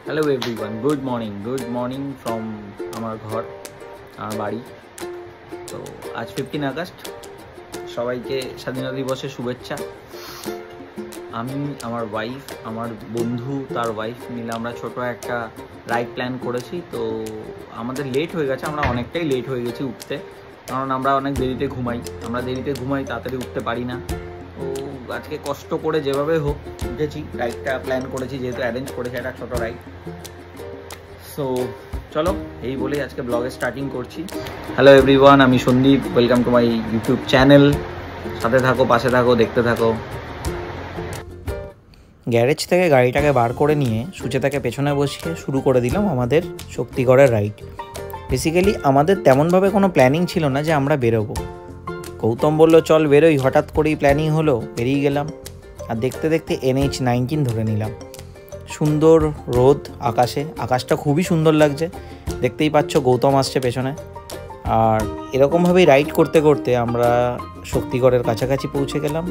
Hello everyone, good morning from আমার ঘর, আমার বাড়ি। তো আজ 15 আগস্ট, সবাইকে স্বাধীনতা দিবসের শুভেচ্ছা। আমি, আমার ওয়াইফ, আমার বন্ধু তার ওয়াইফ মিলে আমরা ছোটো একটা রাইড প্ল্যান করেছি। তো আমাদের লেট হয়ে গেছে, আমরা অনেকটাই লেট হয়ে গেছি উঠতে, কারণ আমরা অনেক দেরিতে ঘুমাই। তাড়াতাড়ি উঠতে পারি না। তো আজকে কষ্ট করে যেভাবে হোক উঠেছি, রাইডটা প্ল্যান করেছি, যেহেতু অ্যারেঞ্জ করেছি একটা ছোটো রাইড। সো চলো, এই বলেই আজকে ব্লগে স্টার্টিং করছি। হ্যালো এভরিওয়ান, আমি Sandeep, welcome to my YouTube channel. সাথে থাকো, পাশে থাকো, দেখতে থাকো। গ্যারেজ থেকে গাড়িটাকে বার করে নিয়ে সুচেতাকে পেছনে বসিয়ে শুরু করে দিলাম আমাদের শক্তিগড়ের রাইড। বেসিক্যালি আমাদের তেমনভাবে কোনো প্ল্যানিং ছিল না যে আমরা বেরোবো। গৌতম বললো চল বেরোই, হঠাৎ করেই প্ল্যানিং হলো, বেরিয়ে গেলাম। আর দেখতে দেখতে NH-19 ধরে নিলাম। সুন্দর রোদ আকাশে, আকাশটা খুবই সুন্দর লাগছে, দেখতেই পাচ্ছ। গৌতম আসছে পেছনে। আর এরকমভাবেই রাইড করতে করতে আমরা শক্তিগড়ের কাছাকাছি পৌঁছে গেলাম।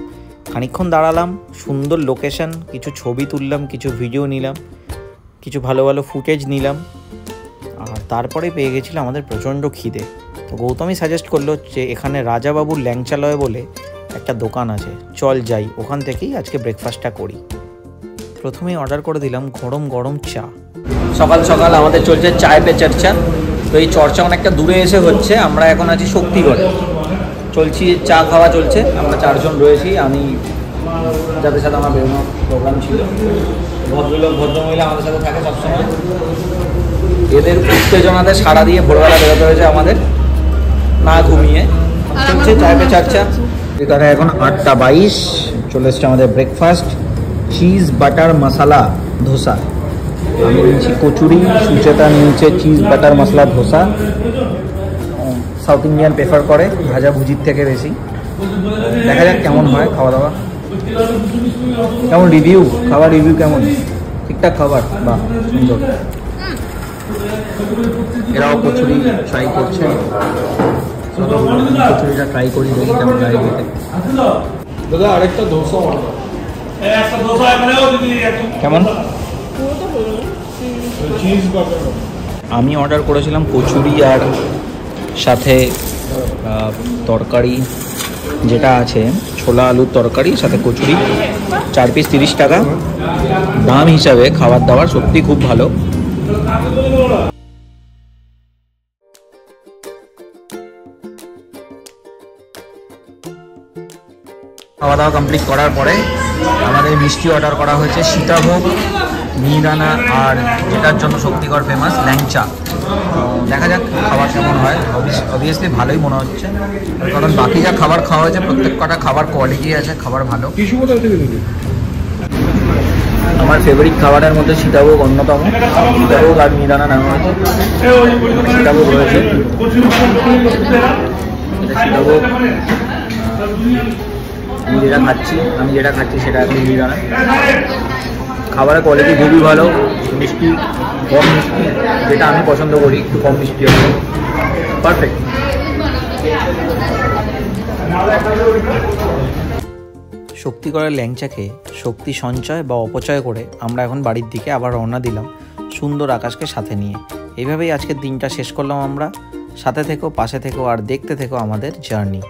খানিকক্ষণ দাঁড়ালাম, সুন্দর লোকেশন, কিছু ছবি তুললাম, কিছু ভিডিও নিলাম, কিছু ভালো ভালো ফুটেজ নিলাম। আর তারপরে পেয়ে গেছিলো আমাদের প্রচণ্ড খিদে। তো গৌতমই সাজেস্ট করলো যে এখানে রাজাবাবুর ল্যাংচালয় বলে একটা দোকান আছে, চল যাই, ওখান থেকেই আজকে ব্রেকফাস্টটা করি। প্রথমেই অর্ডার করে দিলাম গরম গরম চা। সকাল সকাল আমাদের চলছে চায় পে চর্চা। তো এই চর্চা অনেকটা দূরে এসে হচ্ছে। আমরা এখন আছি শক্তিগড়ে, চলছি, চা খাওয়া চলছে। আমরা 4 জন রয়েছি, আমি যাদের সাথে আমার বেরোনো প্রোগ্রাম ছিল। ভদ্রমহিলা আমাদের সাথে থাকে সবসময়। এদের উত্তেজনাতে সাড়া দিয়ে ভোরবেলা বেরোতে হয়েছে আমাদের, না ঘুমিয়ে। চলছে চায় পে চর্চা। এখানে এখন 8:22, চলে এসছে আমাদের breakfast, cheese butter masala dosa. আমি নিয়েছি কচুরি, সুচেতা নিয়েছে cheese butter masala dosa. South Indian prefer করে ভাজা ভুজির থেকে বেশি। দেখা যাক কেমন হয় খাওয়া দাওয়া, কেমন রিভিউ, খাবার রিভিউ কেমন, ঠিকঠাক খাবার? বাহ, সুন্দর। এরাও কচুরি ট্রাই করছে। কচুরিটা ট্রাই করি, দেখি কেমন লাগে খেতে। দাদা আরেকটা ধোসা, কেমন? আমি অর্ডার করেছিলাম কচুরি আর সাথে তরকারি, যেটা আছে ছোলা আলুর তরকারি, সাথে কচুরি। 4 পিস 30 টাকা। দাম হিসাবে খাবার দাবার সত্যি খুব ভালো। খাওয়া দাওয়া কমপ্লিট করার পরে আমাদের মিষ্টি অর্ডার করা হয়েছে, সীতাভোগ, মিহিদানা, আর যেটার জন্য শক্তিগড় ফেমাস, ল্যাংচা। দেখা যাক খাবার কেমন হয়। অবভিয়াসলি ভালোই মনে হচ্ছে, কারণ বাকি যা খাবার খাওয়া হয়েছে প্রত্যেক কটা খাবার কোয়ালিটি আছে, খাবার ভালো। আমার ফেভারিট খাবারের মধ্যে সীতাভোগ অন্যতম। সীতাভোগ আর মিহিদানা নেওয়া হয়েছে। সীতাভোগ রয়েছে, সীতাভোগ। আমি যেটা খাচ্ছি সেটা একটু মিহিদানা। খাবারের কোয়ালিটি খুবই ভালো, মিষ্টি, কম মিষ্টি, যেটা আমি পছন্দ করি, একটু কম মিষ্টি হবে, পারফেক্ট। শক্তিগড়ের ল্যাংচা খেয়ে শক্তি সঞ্চয় বা অপচয় করে আমরা এখন বাড়ির দিকে আবার রওনা দিলাম, সুন্দর আকাশকে সাথে নিয়ে। এইভাবেই আজকের দিনটা শেষ করলাম আমরা। সাথে থেকো, পাশে থেকো, আর দেখতে থেকো আমাদের জার্নি।